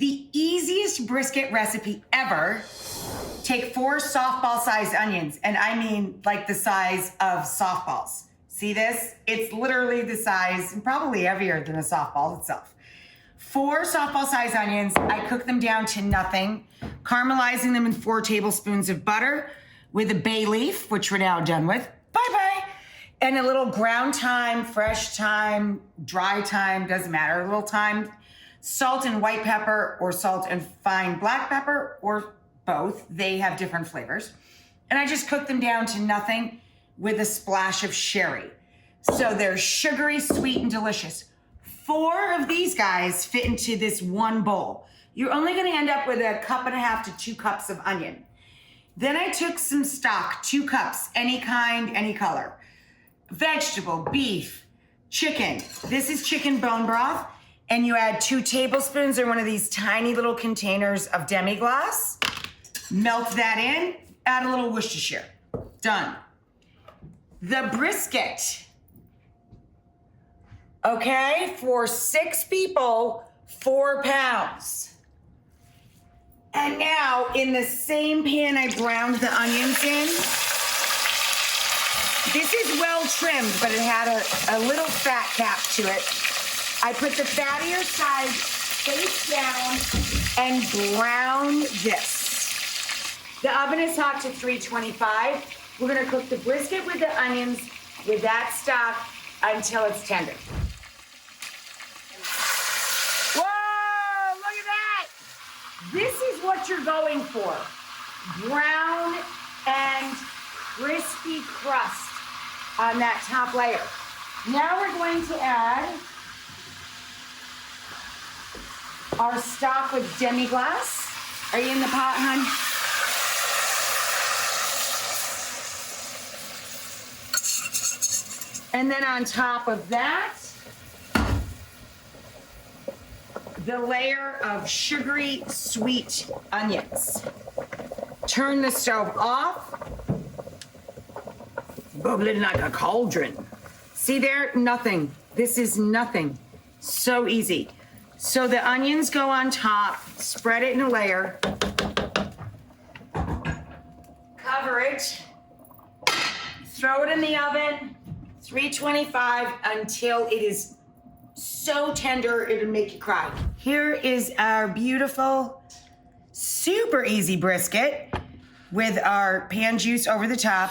the easiest brisket recipe ever. Take 4 softball-sized onions, and I mean like the size of softballs. See this? It's literally the size, and probably heavier than a softball itself. 4 softball-sized onions. I cook them down to nothing, caramelizing them in 4 tablespoons of butter with a bay leaf, which we're now done with. Bye-bye. And a little ground thyme, fresh thyme, dry thyme, doesn't matter, a little thyme, salt and white pepper, or salt and fine black pepper, or both. They have different flavors. And I just cook them down to nothing with a splash of sherry. So they're sugary, sweet, and delicious. 4 of these guys fit into this one bowl. You're only gonna end up with 1.5 cups to 2 cups of onion. Then I took some stock, 2 cups, any kind, any color. Vegetable, beef, chicken. This is chicken bone broth. And you add 2 tablespoons in one of these tiny little containers of demi-glace. Melt that in, add a little Worcestershire. Done. The brisket. Okay, for 6 people, 4 pounds. And now in the same pan I browned the onions in. This is well trimmed, but it had a little fat cap to it. I put the fattier side face down and brown this. The oven is hot to 325. We're gonna cook the brisket with the onions with that stock until it's tender. Whoa, look at that! This is what you're going for. Brown and crispy crust on that top layer. Now we're going to add our stock with demi-glace. Are you in the pot, hon? And then on top of that, the layer of sugary, sweet onions. Turn the stove off. Bubbling like a cauldron. See there? Nothing. This is nothing. So easy. So the onions go on top, spread it in a layer, cover it, throw it in the oven, 325 until it is so tender it'll make you cry. Here is our beautiful, super easy brisket with our pan juice over the top.